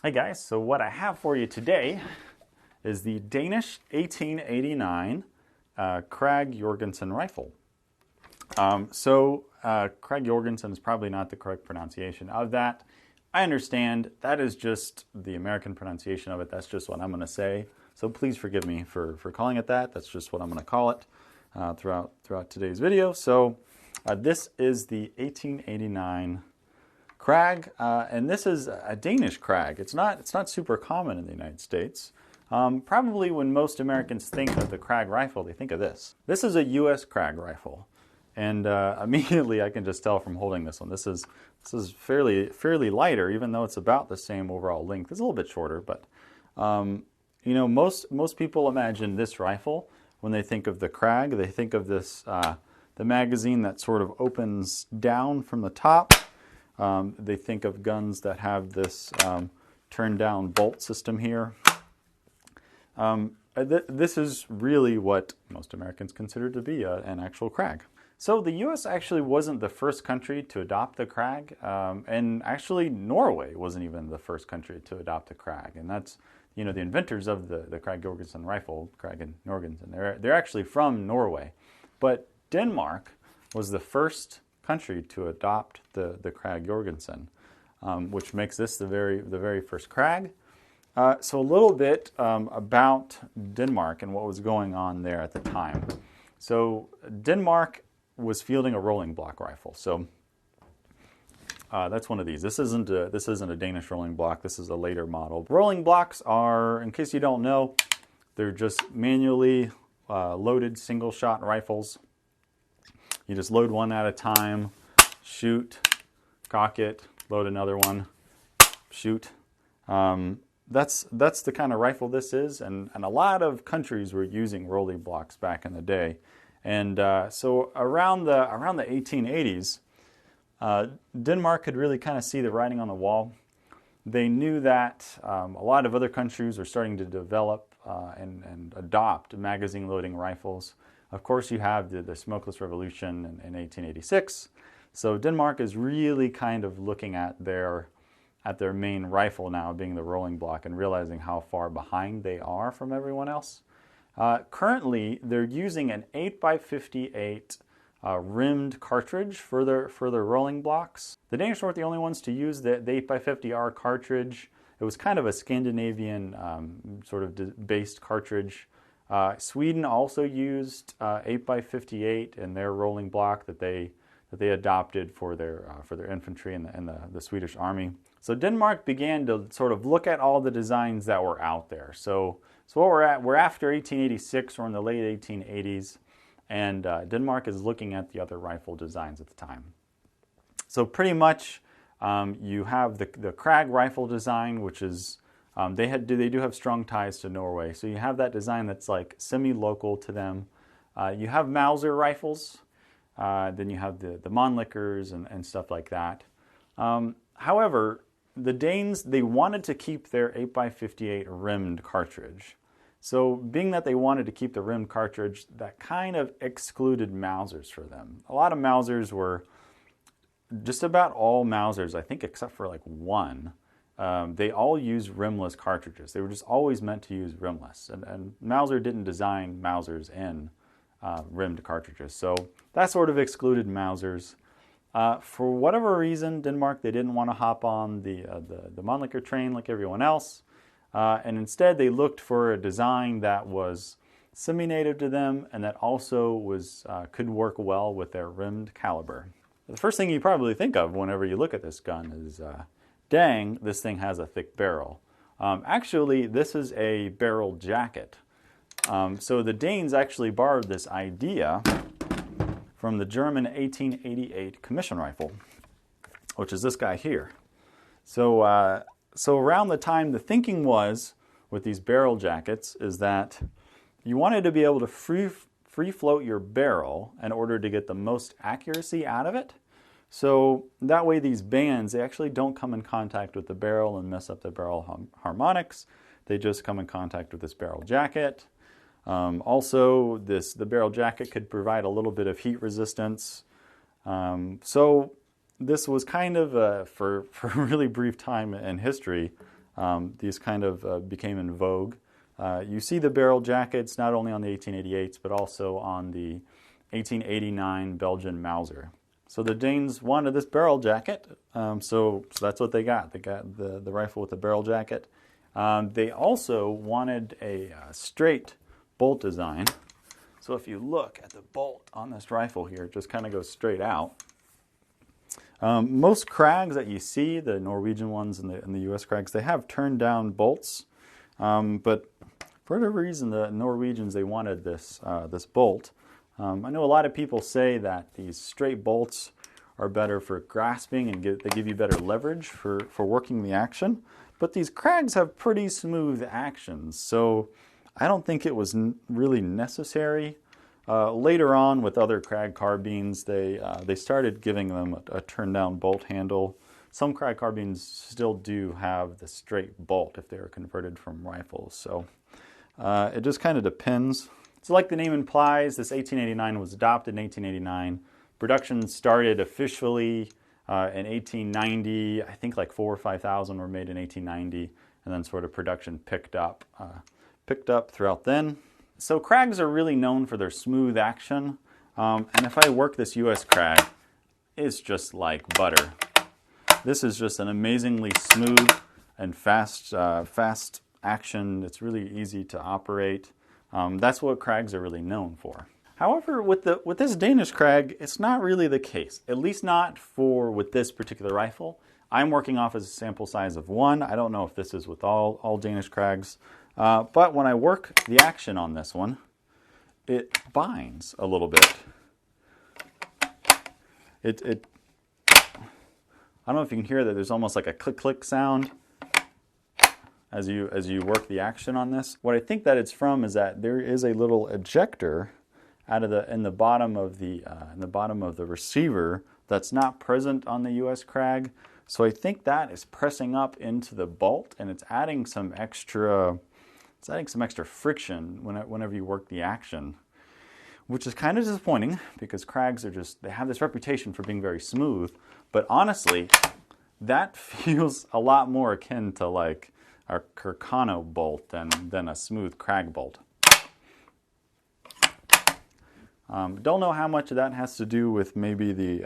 Hey guys, so what I have for you today is the Danish 1889 Krag Jorgensen rifle. Krag Jorgensen is probably not the correct pronunciation of that. I understand that is just the American pronunciation of it. That's just what I'm going to say. So please forgive me for calling it that. That's just what I'm going to call it throughout today's video. So this is the 1889 Krag, and this is a Danish Krag. It's not super common in the United States. Probably when most Americans think of the Krag rifle, they think of this. This is a U.S. Krag rifle, and immediately I can just tell from holding this one. This is fairly lighter, even though it's about the same overall length. It's a little bit shorter, but you know, most people imagine this rifle when they think of the Krag. They think of this the magazine that sort of opens down from the top. They think of guns that have this turn-down bolt system here. This is really what most Americans consider to be an actual Krag. So the U.S. actually wasn't the first country to adopt the Krag, and actually Norway wasn't even the first country to adopt the Krag. And that's, you know, the inventors of the Krag Jorgensen rifle, Krag and Jorgensen. They're actually from Norway, but Denmark was the first country to adopt the Krag Jorgensen, which makes this the very first Krag. So a little bit about Denmark and what was going on there at the time. So Denmark was fielding a rolling block rifle. So that's one of these. This isn't a Danish rolling block. This is a later model. Rolling blocks are, in case you don't know, they're just manually loaded single-shot rifles. You just load one at a time, shoot, cock it, load another one, shoot. That's the kind of rifle this is, and a lot of countries were using rolling blocks back in the day. And so around the 1880s, Denmark could really kind of see the writing on the wall. They knew that a lot of other countries were starting to develop and adopt magazine loading rifles. Of course, you have the smokeless revolution in 1886. So Denmark is really kind of looking at their main rifle now being the rolling block and realizing how far behind they are from everyone else. Currently, they're using an 8x58 rimmed cartridge for their rolling blocks. The Danish weren't the only ones to use the 8x50R cartridge. It was kind of a Scandinavian sort of based cartridge. Sweden also used 8x58 in their rolling block that they adopted for their infantry and the Swedish army. So Denmark began to sort of look at all the designs that were out there. So what we're after 1886, we're in the late 1880s, and Denmark is looking at the other rifle designs at the time. So pretty much you have the Krag rifle design, which is they do have strong ties to Norway. So you have that design that's like semi-local to them. You have Mauser rifles. Then you have the Mannlichers and stuff like that. However, the Danes, they wanted to keep their 8x58 rimmed cartridge. So being that they wanted to keep the rimmed cartridge, that kind of excluded Mausers for them. A lot of Mausers were, just about all Mausers, I think except for like one, they all use rimless cartridges. They were just always meant to use rimless. And Mauser didn't design Mausers in rimmed cartridges. So that sort of excluded Mausers. For whatever reason, Denmark, they didn't want to hop on the Mannlicher train like everyone else. And instead, they looked for a design that was semi-native to them and that also could work well with their rimmed caliber. The first thing you probably think of whenever you look at this gun is, dang, this thing has a thick barrel. Actually, this is a barrel jacket. So the Danes actually borrowed this idea from the German 1888 commission rifle, which is this guy here. So around the time, the thinking was with these barrel jackets is that you wanted to be able to free float your barrel in order to get the most accuracy out of it. So that way these bands, they actually don't come in contact with the barrel and mess up the barrel harmonics. They just come in contact with this barrel jacket. Also, the barrel jacket could provide a little bit of heat resistance. So this was kind of, for a really brief time in history, these kind of became in vogue. You see the barrel jackets not only on the 1888s, but also on the 1889 Belgian Mauser. So the Danes wanted this barrel jacket, so that's what they got. They got the rifle with the barrel jacket. They also wanted a straight bolt design. So if you look at the bolt on this rifle here, it just kind of goes straight out. Most Krags that you see, the Norwegian ones and the US Krags, they have turned down bolts. But for whatever reason, the Norwegians, they wanted this bolt. I know a lot of people say that these straight bolts are better for grasping and they give you better leverage for working the action. But these Krags have pretty smooth actions, so I don't think it was really necessary. Later on, with other Krag carbines, they started giving them a turn-down bolt handle. Some Krag carbines still do have the straight bolt if they are converted from rifles, so it just kind of depends. So like the name implies, this 1889 was adopted in 1889. Production started officially in 1890. I think like 4,000 or 5,000 were made in 1890, and then sort of production picked up throughout then. So Krags are really known for their smooth action, and if I work this US Krag, it's just like butter. This is just an amazingly smooth and fast action. It's really easy to operate. That's what Krags are really known for. However, with this Danish Krag, it's not really the case, at least not with this particular rifle. I'm working off as a sample size of 1. I don't know if this is with all Danish Krags, but when I work the action on this one, it binds a little bit. I don't know if you can hear that. There's almost like a click-click sound as you work the action on this. What I think that it's from is that there is a little ejector in the bottom of the receiver that's not present on the US Krag. So I think that is pressing up into the bolt, and it's adding some extra friction whenever you work the action, which is kind of disappointing because Krags they have this reputation for being very smooth. But honestly, that feels a lot more akin to like a Kirkano bolt than a smooth Krag bolt. Don't know how much of that has to do with maybe the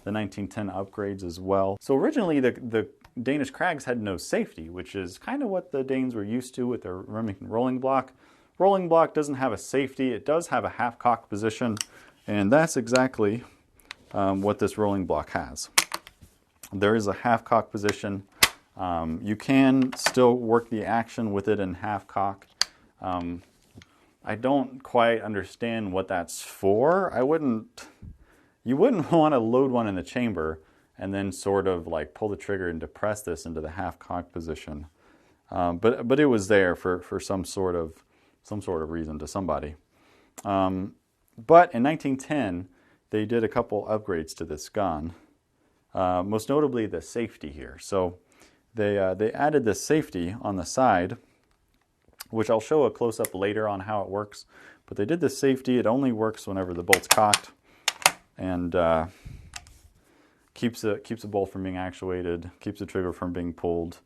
1910 upgrades as well. So originally the Danish Krags had no safety, which is kind of what the Danes were used to with their Remington Rolling Block. Rolling Block doesn't have a safety. It does have a half-cock position, and that's exactly what this Rolling Block has. There is a half-cock position. You can still work the action with it in half-cock. I don't quite understand what that's for. You wouldn't want to load one in the chamber and then sort of like pull the trigger and depress this into the half-cock position. But it was there for some sort of reason to somebody. But in 1910, they did a couple upgrades to this gun. Most notably the safety here. So they added this safety on the side, which I'll show a close-up later on how it works. But they did this safety. It only works whenever the bolt's cocked, and keeps the bolt from being actuated, keeps the trigger from being pulled,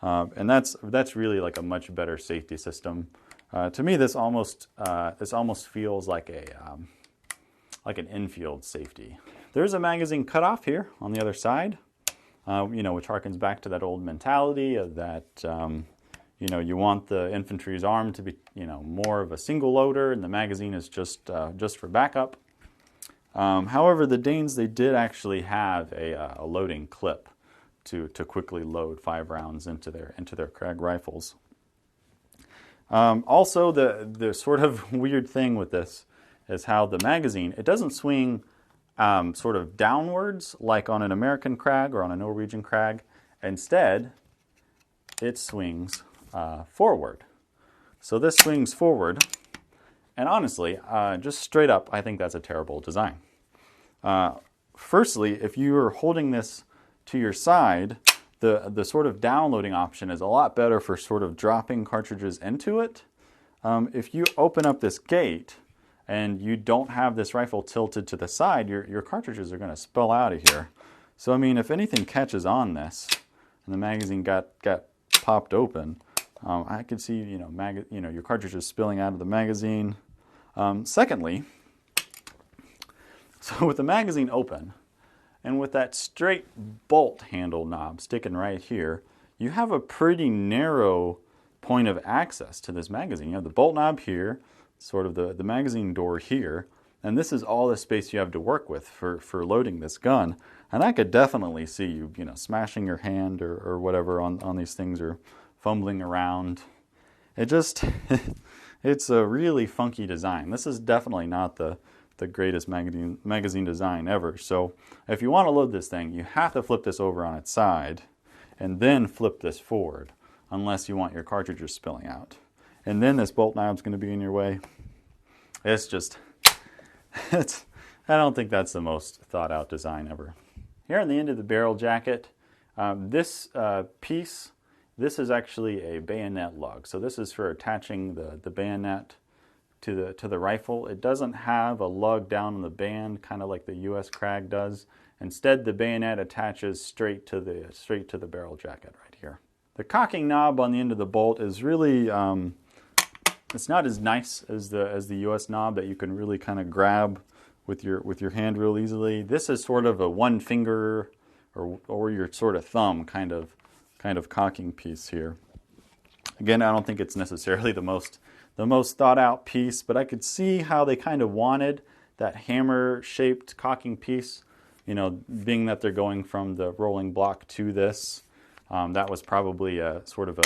and that's really like a much better safety system. To me, this almost feels like an infield safety. There's a magazine cutoff here on the other side, which harkens back to that old mentality of that. You want the infantry's arm to be, more of a single loader, and the magazine is just for backup. However, the Danes, they did actually have a loading clip to quickly load 5 rounds into their Krag rifles. Also, the sort of weird thing with this is how the magazine, it doesn't swing sort of downwards like on an American Krag or on a Norwegian Krag. Instead, it swings forward. So this swings forward, and honestly, just straight up, I think that's a terrible design. Firstly, if you are holding this to your side, the sort of downloading option is a lot better for sort of dropping cartridges into it. If you open up this gate and you don't have this rifle tilted to the side, your cartridges are going to spill out of here. So I mean, if anything catches on this, and the magazine got popped open, I could see, your cartridges spilling out of the magazine. Secondly, so with the magazine open, and with that straight bolt handle knob sticking right here, you have a pretty narrow point of access to this magazine. You have the bolt knob here, sort of the magazine door here, and this is all the space you have to work with for loading this gun. And I could definitely see you, smashing your hand or whatever on these things, or fumbling around. It's a really funky design. This is definitely not the greatest magazine design ever. So if you want to load this thing, you have to flip this over on its side and then flip this forward, unless you want your cartridges spilling out. And then this bolt knob's going to be in your way. I don't think that's the most thought out design ever. Here on the end of the barrel jacket, this piece, this is actually a bayonet lug. So this is for attaching the bayonet to the rifle. It doesn't have a lug down on the band, kind of like the U.S. Krag does. Instead, the bayonet attaches straight to the barrel jacket right here. The cocking knob on the end of the bolt is really, it's not as nice as the U.S. knob that you can really kind of grab with your hand real easily. This is sort of a one finger or your sort of thumb kind of cocking piece here. Again, I don't think it's necessarily the most thought out piece, but I could see how they kind of wanted that hammer shaped cocking piece, being that they're going from the rolling block to this. That was probably a sort of a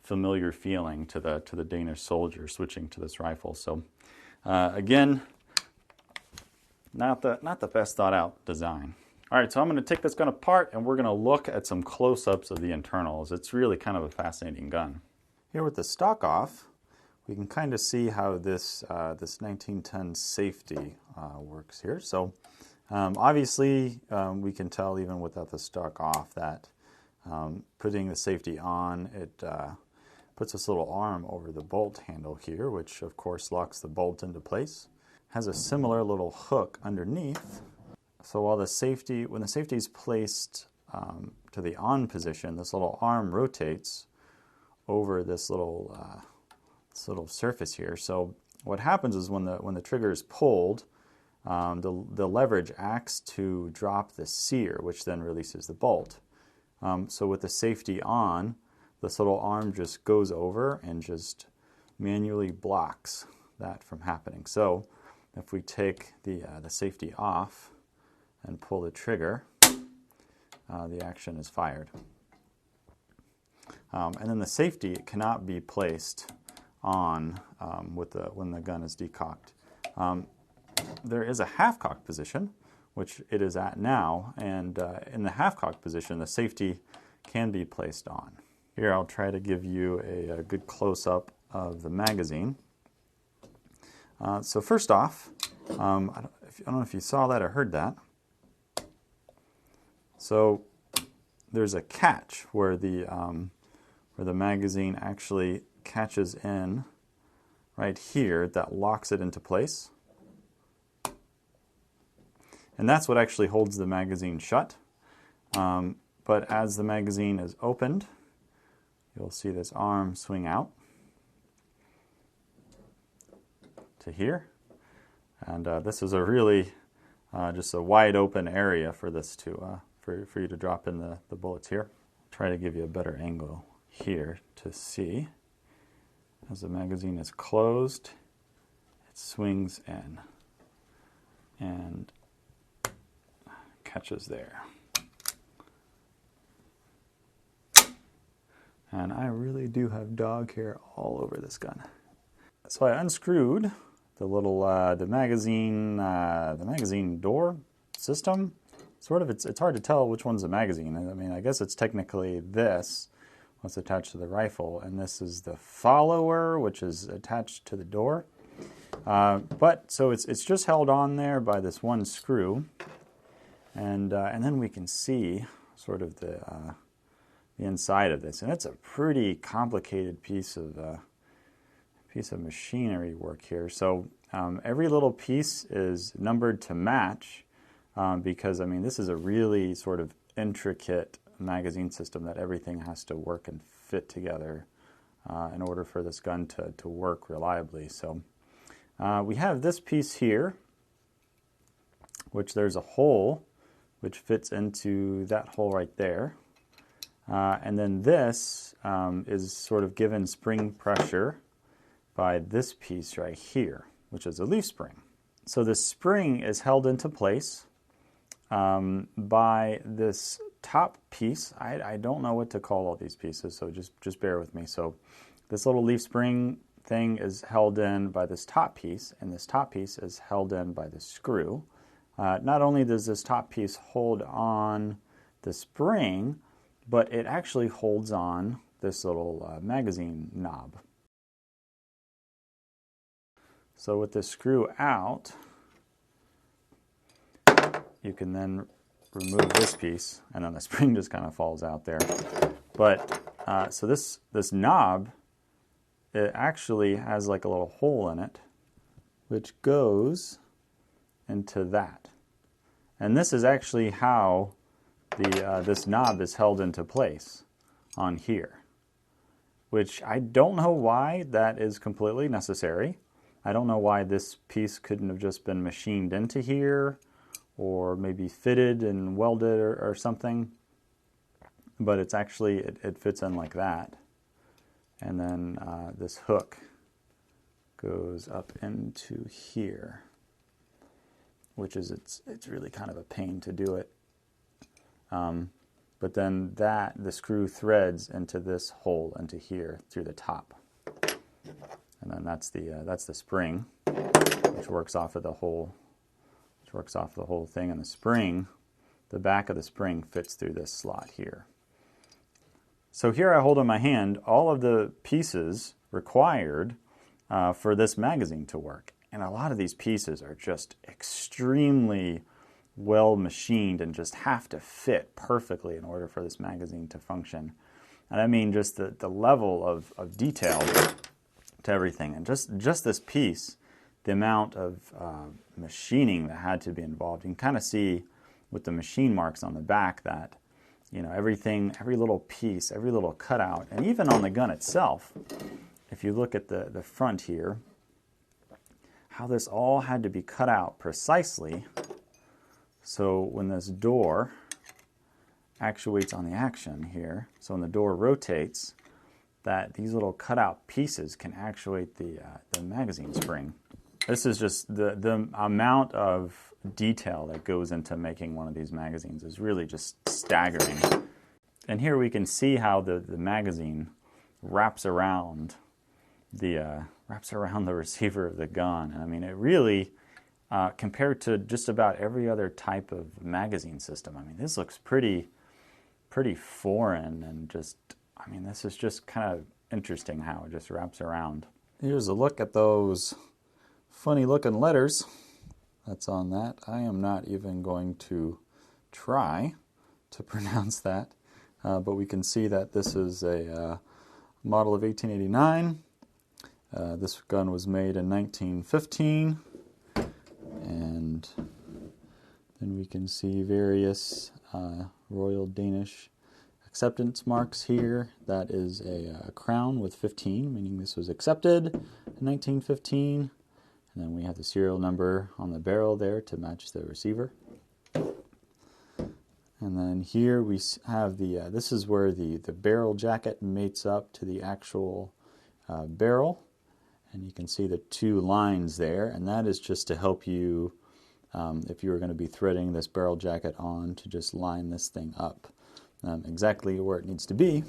familiar feeling to the Danish soldier switching to this rifle. So again, not the best thought out design. All right, so I'm going to take this gun apart and we're going to look at some close-ups of the internals. It's really kind of a fascinating gun. Here with the stock off, we can kind of see how this 1910 safety works here. So obviously we can tell even without the stock off that putting the safety on, it puts this little arm over the bolt handle here, which of course locks the bolt into place. Has a similar little hook underneath. So while when the safety is placed to the on position, this little arm rotates over this little surface here. So what happens is when the trigger is pulled, the leverage acts to drop the sear, which then releases the bolt. So with the safety on, this little arm just goes over and just manually blocks that from happening. So if we take the safety off and pull the trigger, the action is fired. And then the safety cannot be placed on when the gun is decocked. There is a half-cocked position, which it is at now, and in the half-cocked position, the safety can be placed on. Here I'll try to give you a good close-up of the magazine. So first off, I don't know if you saw that or heard that. So there's a catch where the magazine actually catches in right here that locks it into place. And that's what actually holds the magazine shut. But as the magazine is opened, you'll see this arm swing out to here. And this is a really just a wide open area for this to for you to drop in the bullets here. Try to give you a better angle here to see. As the magazine is closed, it swings in and catches there. And I really do have dog hair all over this gun. So I unscrewed the little the magazine door system. Sort of, it's hard to tell which one's the magazine. I mean, I guess it's technically this, what's attached to the rifle, and this is the follower, which is attached to the door. But so it's just held on there by this one screw, and then we can see sort of the inside of this, and it's a pretty complicated piece of machinery work here. So every little piece is numbered to match. Because, I mean, this is a really sort of intricate magazine system that everything has to work and fit together in order for this gun to work reliably. So we have this piece here, which there's a hole which fits into that hole right there. And then this is sort of given spring pressure by this piece right here, which is a leaf spring. So the spring is held into place by this top piece. I don't know what to call all these pieces, so just bear with me. So this little leaf spring thing is held in by this top piece, and this top piece is held in by the screw. Not only does this top piece hold on the spring, but it actually holds on this little magazine knob. So with the screw out, you can then remove this piece, and then the spring just kind of falls out there. But so this knob, it actually has like a little hole in it, which goes into that. And this is actually how this knob is held into place on here, which I don't know why that is completely necessary. I don't know why this piece couldn't have just been machined into here or maybe fitted and welded or something, but it's actually, it fits in like that. And then this hook goes up into here, which is, it's really kind of a pain to do it. But then the screw threads into this hole into here through the top. And then that's the spring, which works off of the whole thing. And the spring, the back of the spring fits through this slot here. So here I hold in my hand all of the pieces required for this magazine to work. And a lot of these pieces are just extremely well machined and just have to fit perfectly in order for this magazine to function. And I mean just the level of detail to everything. And just this piece, the amount of machining that had to be involved. You can kind of see with the machine marks on the back that, you know, everything, every little piece, every little cutout, and even on the gun itself, if you look at the front here, how this all had to be cut out precisely so when this door actuates on the action here, so when the door rotates, that these little cutout pieces can actuate the magazine spring. This is just the amount of detail that goes into making one of these magazines is really just staggering. And here we can see how the magazine wraps around the receiver of the gun. And I mean, it really, compared to just about every other type of magazine system, I mean, this looks pretty foreign and just, I mean, this is just kind of interesting how it just wraps around. Here's a look at those funny looking letters that's on that. I am not even going to try to pronounce that, but we can see that this is a model of 1889. This gun was made in 1915, and then we can see various Royal Danish acceptance marks here. That is a crown with 15, meaning this was accepted in 1915. And then we have the serial number on the barrel there to match the receiver. And then here we have this is where the barrel jacket mates up to the actual barrel. And you can see the two lines there, and that is just to help you, if you were going to be threading this barrel jacket on, to just line this thing up exactly where it needs to be,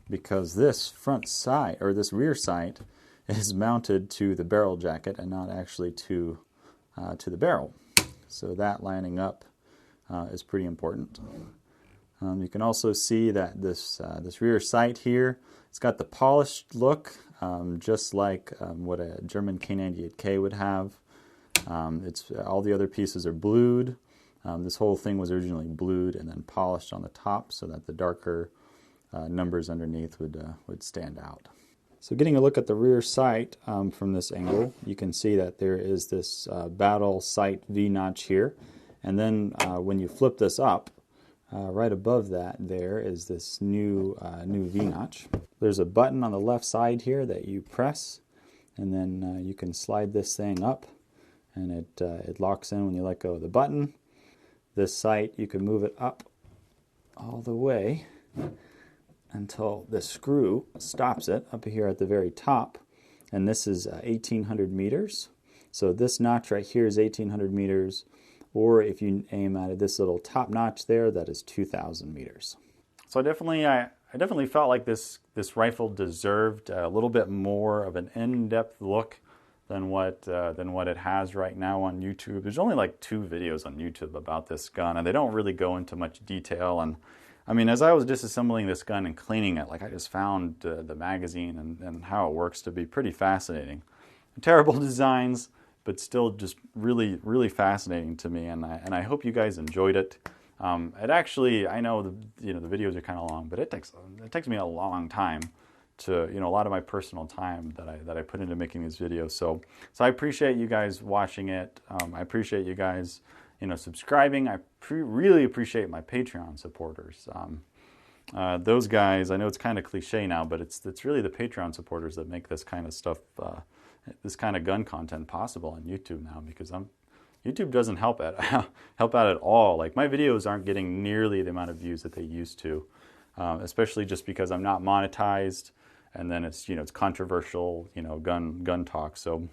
because this front sight, or this rear sight, is mounted to the barrel jacket and not actually to the barrel. So that lining up is pretty important. You can also see that this rear sight here, it's got the polished look, just like what a German K98K would have. It's all the other pieces are blued. This whole thing was originally blued and then polished on the top so that the darker numbers underneath would stand out. So getting a look at the rear sight from this angle, you can see that there is this battle sight V-notch here. And then when you flip this up, right above that there is this new V-notch. there's a button on the left side here that you press, and then you can slide this thing up, and it locks in when you let go of the button. This sight, you can move it up all the way until the screw stops it up here at the very top, and this is 1800 meters. So this notch right here is 1800 meters, or if you aim at it, this little top notch there, that is 2000 meters. So I definitely felt like this rifle deserved a little bit more of an in-depth look than what it has right now on YouTube. There's only like 2 videos on YouTube about this gun, and they don't really go into much detail. And I mean, as I was disassembling this gun and cleaning it, like I just found the magazine and how it works to be pretty fascinating. Terrible designs, but still just really, really fascinating to me. And I hope you guys enjoyed it. It actually, I know the videos are kind of long, but it takes me a long time to, a lot of my personal time that I put into making these videos. So I appreciate you guys watching it. I appreciate you guys, subscribing. I really appreciate my Patreon supporters. Those guys, I know it's kind of cliche now, but it's really the Patreon supporters that make this kind of stuff, this kind of gun content possible on YouTube now, because YouTube doesn't help out at all. Like, my videos aren't getting nearly the amount of views that they used to, especially just because I'm not monetized, and then it's controversial, gun talk. So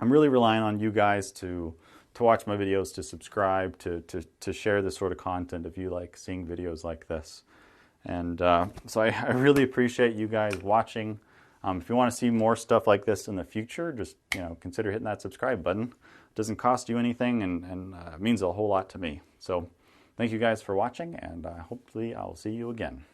I'm really relying on you guys to watch my videos, to subscribe, to share this sort of content if you like seeing videos like this. And so I really appreciate you guys watching. If you want to see more stuff like this in the future, just consider hitting that subscribe button. It doesn't cost you anything, and it means a whole lot to me. So thank you guys for watching, and hopefully I'll see you again.